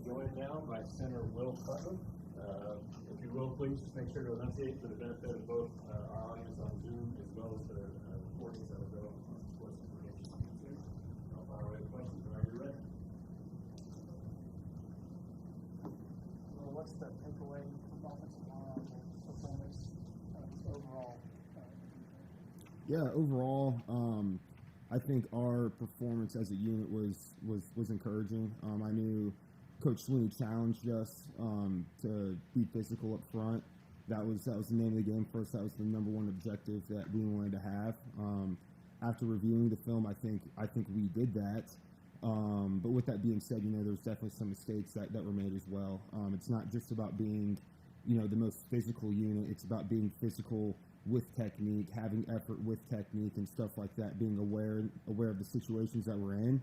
joined now by center Will Putnam. If you will, please just make sure to enunciate for the benefit of both our audience on Zoom as well as the recordings that will go on sports information. I'll fire away the questions whenever you're ready. Well, what's the takeaway from offensive line performance overall? Overall, I think our performance as a unit was encouraging. I knew Coach Sweeney challenged us to be physical up front. That was the name of the game for us. That was the number one objective that we wanted to have. After reviewing the film, I think we did that. But with that being said, there's definitely some mistakes that were made as well. It's not just about being, the most physical unit. It's about being physical with technique, having effort with technique and stuff like that, being aware of the situations that we're in.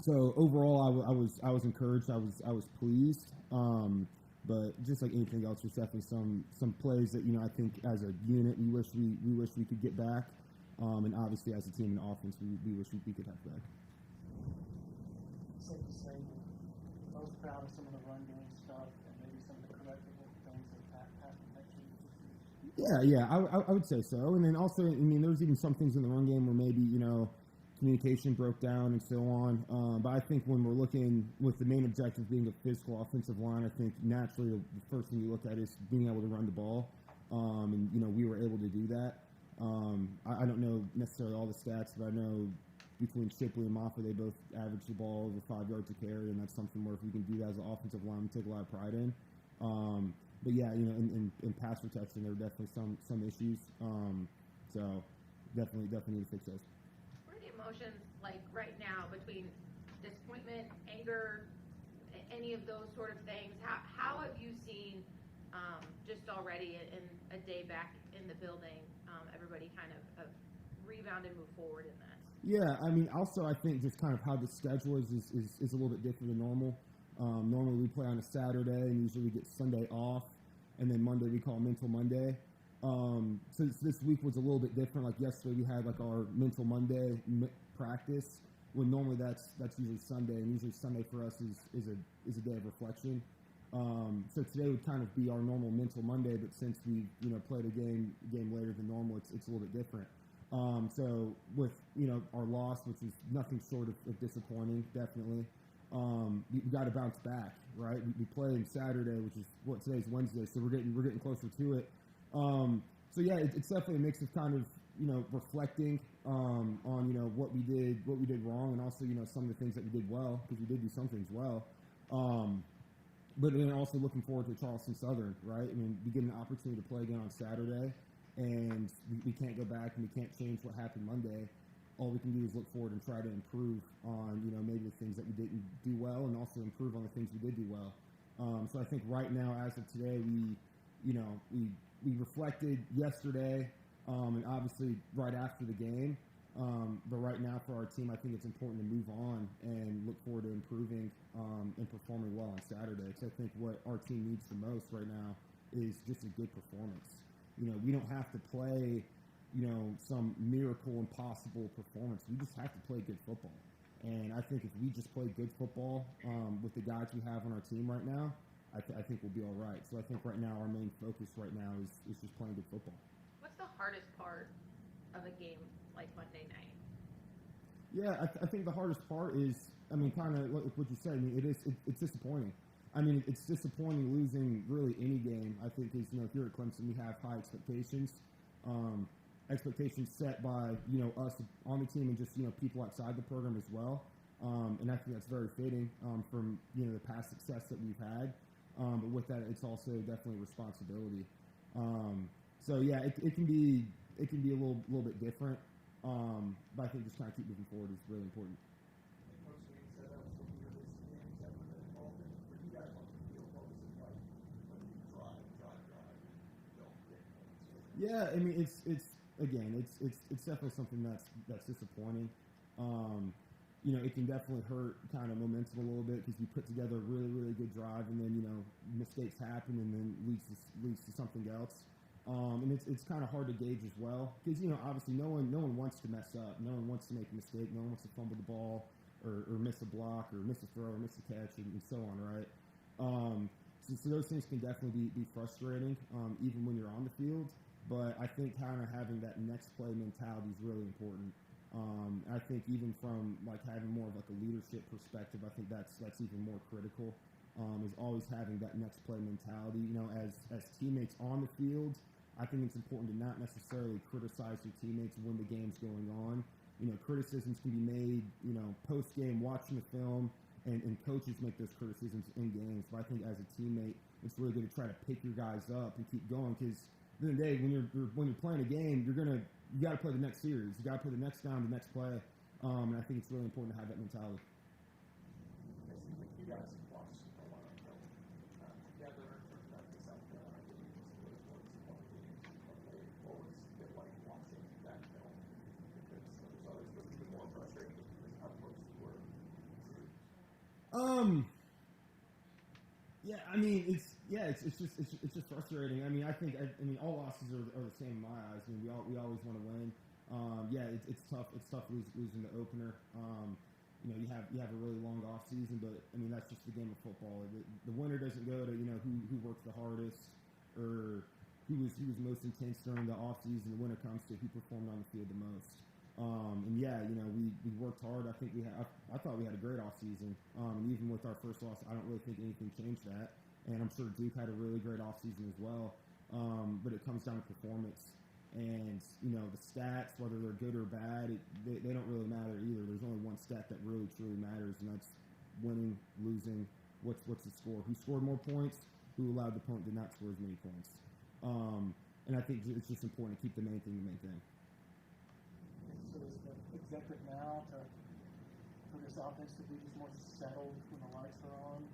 So overall, I was encouraged. I was pleased. But just like anything else, there's definitely some plays that I think as a unit we wish we could get back. And obviously as a team in offense, we wish we could have back. Safe to say you're most proud of some of the run game stuff and maybe some of the correctable things that happened next week. Yeah, I would say so. And then also, there's even some things in the run game where maybe, communication broke down and so on. But I think when we're looking with the main objective being a physical offensive line, I think naturally the first thing you look at is being able to run the ball. And we were able to do that. I don't know necessarily all the stats, but I know between Shipley and Moffa, they both average the ball over 5 yards a carry, and that's something where if we can do that as an offensive line, we take a lot of pride in. But yeah, in pass protection, there were definitely some issues. So definitely need to fix those. What are the emotions like right now between disappointment, anger, any of those sort of things? How have you seen just already in a day back in the building, everybody kind of rebound and move forward in that? Yeah, also I think just kind of how the schedule is a little bit different than normal. Normally we play on a Saturday and usually we get Sunday off, and then Monday we call Mental Monday. Since this week was a little bit different, like yesterday we had like our Mental Monday practice, when normally that's usually Sunday, and usually Sunday for us is a day of reflection. So today would kind of be our normal Mental Monday, but since we played a game later than normal, it's a little bit different. So with our loss, which is nothing short of disappointing, definitely. We got to bounce back, right? We played Saturday, which is today's Wednesday, so we're getting closer to it. So yeah, it's definitely a mix of kind of reflecting on what we did wrong, and also some of the things that we did well, because we did do some things well. But then also looking forward to Charleston Southern, right? We get an opportunity to play again on Saturday, and we can't go back and we can't change what happened Monday. All we can do is look forward and try to improve on, maybe the things that we didn't do well, and also improve on the things we did do well. So I think right now, as of today, we reflected yesterday, and obviously right after the game. But right now for our team, I think it's important to move on and look forward to improving and performing well on Saturday. So I think what our team needs the most right now is just a good performance. We don't have to play some miracle impossible performance. We just have to play good football. And I think if we just play good football with the guys we have on our team right now, I think we'll be all right. So I think right now our main focus right now is just playing good football. What's the hardest part of a game like Monday night? Yeah, I think the hardest part is, kind of what you said. It's disappointing. It's disappointing losing really any game. I think is here at Clemson we have high expectations. Expectations set by us on the team and just people outside the program as well, and I think that's very fitting from the past success that we've had. But with that, it's also definitely a responsibility. So yeah, it can be a little bit different, but I think just kind of keep moving forward is really important. Yeah, it's definitely something that's disappointing. It can definitely hurt kind of momentum a little bit because you put together a really, really good drive and then mistakes happen and then leads to something else. And it's kind of hard to gauge as well because obviously no one wants to mess up, no one wants to make a mistake, no one wants to fumble the ball or or miss a block or miss a throw or miss a catch and so on, right? So those things can definitely be frustrating, even when you're on the field. But I think kind of having that next play mentality is really important. I think even from like having more of like a leadership perspective, I think that's even more critical. Is always having that next play mentality. You know, as teammates on the field, I think it's important to not necessarily criticize your teammates when the game's going on. You know, criticisms can be made, you know, post game, watching the film, and coaches make those criticisms in games. But I think as a teammate, it's really good to try to pick your guys up and keep going, because at the end of the day, when you're playing a game, you got to play the next series. You got to play the next down, the next play, and I think it's really important to have that mentality. You guys watch a lot of film together for practice out there. I think it's really important to one game. What was it like watching that film? Because there's always supposed to be more frustration because how close you were. Yeah, I mean, it's just frustrating. I mean, I mean, all losses are the same in my eyes. I mean, we always want to win. Yeah, it's tough. It's tough losing the opener. You know, you have a really long off season, but I mean, that's just the game of football. The winner doesn't go to, you know, who worked the hardest or who was most intense during the off season. The winner comes to who performed on the field the most. And yeah, you know, we worked hard. I think I thought we had a great off season. And even with our first loss, I don't really think anything changed that. And I'm sure Duke had a really great off season as well. But it comes down to performance. And, you know, the stats, whether they're good or bad, they don't really matter either. There's only one stat that really, truly matters, and that's winning, losing, what's the score. Who scored more points, who allowed the opponent to not score as many points. And I think it's just important to keep the main thing the main thing. So is the objective now for this offense to be just more settled when the lights are on,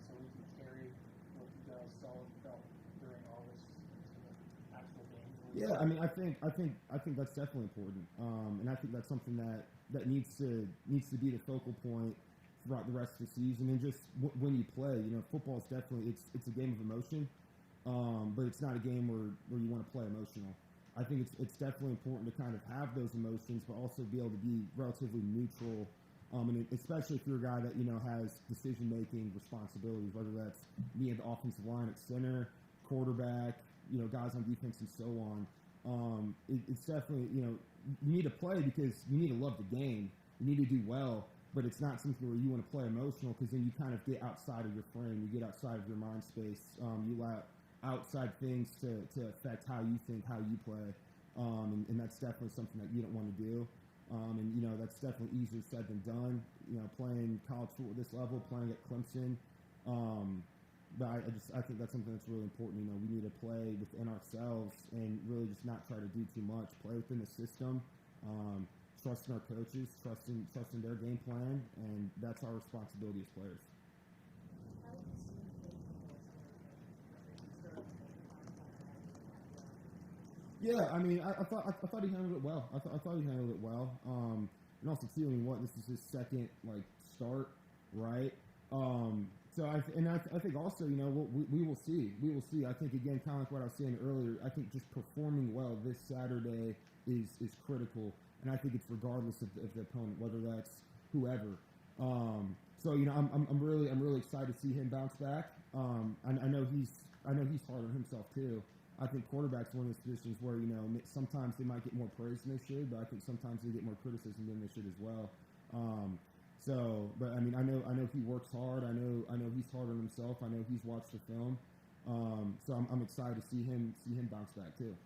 so we can carry what you guys saw and felt during August into the actual game? Yeah, I mean, I think that's definitely important, and I think that's something that needs to be the focal point throughout the rest of the season. And just when you play, you know, football is definitely it's a game of emotion, but it's not a game where you want to play emotional. I think it's definitely important to kind of have those emotions, but also be able to be relatively neutral, and especially if you're a guy that, you know, has decision-making responsibilities, whether that's me at the offensive line at center, quarterback, you know, guys on defense and so on. It's definitely, you know, you need to play because you need to love the game. You need to do well, but it's not something where you want to play emotional, because then you kind of get outside of your frame. You get outside of your mind space. You allow outside things to affect how you think, how you play, and that's definitely something that you don't want to do. And, you know, that's definitely easier said than done, you know, playing college football at this level, playing at Clemson. But I think that's something that's really important. You know, we need to play within ourselves and really just not try to do too much. Play within the system, trusting our coaches, trusting their game plan, and that's our responsibility as players. Yeah, I mean, I thought he handled it well. I thought he handled it well. And also too, I mean, this is his second start, right? So I think also, you know, we will see. We will see. I think, again, kind of like what I was saying earlier, I think just performing well this Saturday is critical, and I think it's regardless of the opponent, whether that's whoever. So, you know, I'm really excited to see him bounce back. I know he's hard on himself too. I think quarterback's one of those positions where, you know, sometimes they might get more praise than they should, but I think sometimes they get more criticism than they should as well. But I mean, I know he works hard. I know he's hard on himself. I know he's watched the film. So I'm excited to see him bounce back too.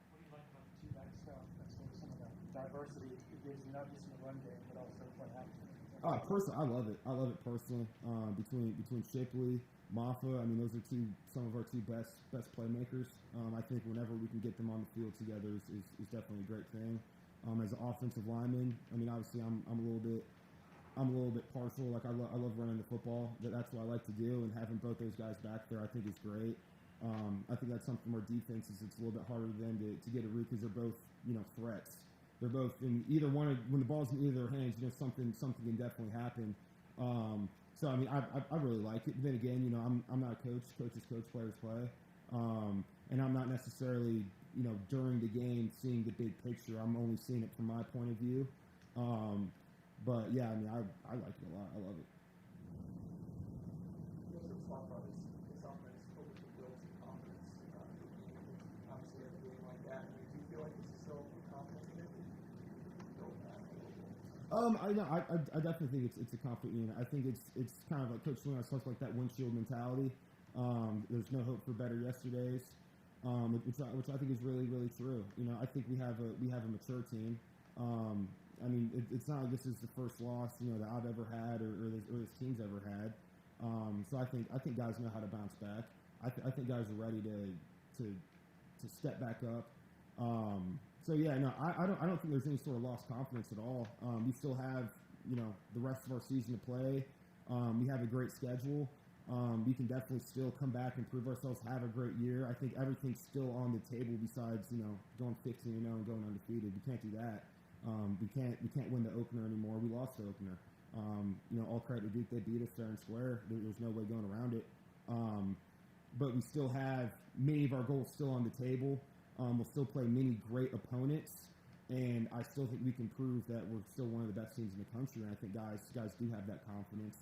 What do you like about the two-back stuff? That's sort of some of the diversity it gives you, not just in the run game, but also play action. Personally, I love it. I love it personally. Between Shipley, Maffa, I mean, those are some of our two best playmakers. I think whenever we can get them on the field together is definitely a great thing. As an offensive lineman, I mean, obviously I'm a little bit partial. Like I love running the football. That's what I like to do, and having both those guys back there, I think is great. I think that's something where defenses, it's a little bit harder for them to get a read, because they're both, you know, threats. They're both in either one. When the ball's in either their hands, you know, something can definitely happen. So I mean, I really like it. But then again, you know, I'm not a coach. Coaches coach, players play. And I'm not necessarily, you know, during the game seeing the big picture. I'm only seeing it from my point of view. But yeah, I mean, I like it a lot. I love it. The other spot part is offense, what was the build some confidence, obviously after doing like that, I mean, do you feel like this is still a confidence unit? Build that a little bit. I know. I definitely think it's a confident unit. I think it's kind of like Coach Leonard talks like that windshield mentality. There's no hope for better yesterdays, which I think is really really true. You know, I think we have a mature team. I mean, it's not like this is the first loss that I've ever had or this team's ever had. So I think guys know how to bounce back. I think guys are ready to step back up. So yeah, no, I don't think there's any sort of lost confidence at all. We still have the rest of our season to play. We have a great schedule. We can definitely still come back and prove ourselves, have a great year. I think everything's still on the table besides going 15-0 and going undefeated. We can't do that. We can't win the opener anymore. We lost the opener. All credit to Duke, they beat us fair and square. There's no way going around it. But we still have many of our goals still on the table. We'll still play many great opponents, and I still think we can prove that we're still one of the best teams in the country. And I think guys do have that confidence.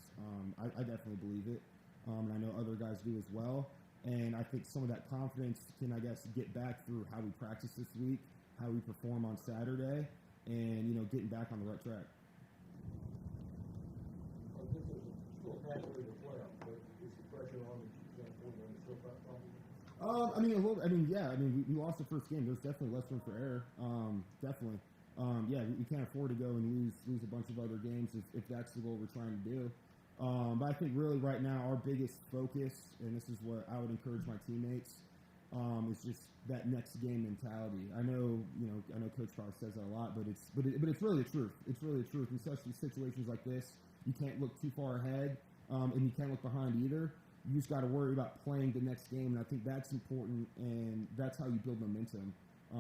I definitely believe it, and I know other guys do as well. And I think some of that confidence can, I guess, get back through how we practice this week, how we perform on Saturday, and getting back on the right track. I think there's still a pathway to playoff, but is the pressure on that point when it's still probably? We lost the first game. There's definitely less room for error. Definitely. We can't afford to go and lose a bunch of other games if that's the goal we're trying to do. But I think really right now our biggest focus, and this is what I would encourage my teammates, is just that next game mentality. I know Coach probably says that a lot, but it's really the truth. It's really the truth. In such situations like this, you can't look too far ahead, and you can't look behind either. You just got to worry about playing the next game, and I think that's important, and that's how you build momentum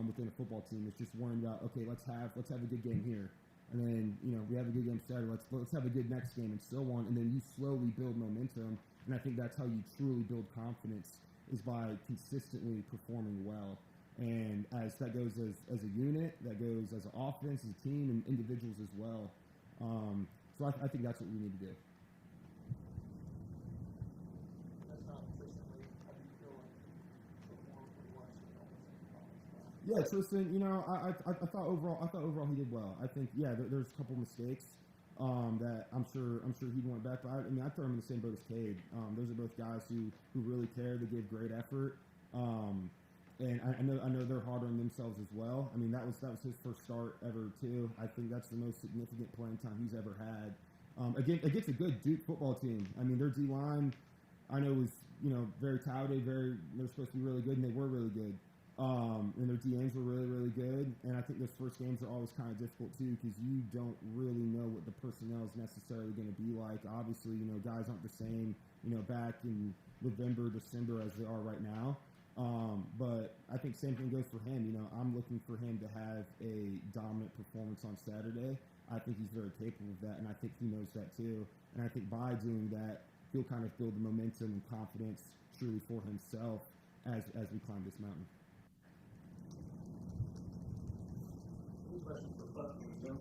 within a football team. It's just worrying about, okay, let's have a good game here, and then we have a good game Saturday. Let's have a good next game, and so on. And then you slowly build momentum, and I think that's how you truly build confidence, is by consistently performing well. And as that goes as a unit, that goes as an offense, as a team, and individuals as well. So I think that's what we need to do. Yeah, Tristan. I thought overall he did well. I think there's a couple mistakes that I'm sure he'd want back. But I throw him in the same boat as Cade. Those are both guys who really care. They give great effort. And I know they're hard on themselves as well. I mean, that was his first start ever too. I think that's the most significant playing time he's ever had against a good Duke football team. I mean, their D line I know was very touted. They're supposed to be really good, and they were really good. And their DMs were really, really good. And I think those first games are always kind of difficult too, because you don't really know what the personnel is necessarily going to be like. Obviously, guys aren't the same, back in November, December as they are right now. But I think same thing goes for him. I'm looking for him to have a dominant performance on Saturday. I think he's very capable of that, and I think he knows that too. And I think by doing that, he'll kind of build the momentum and confidence truly for himself as we climb this mountain. Question for Putnam.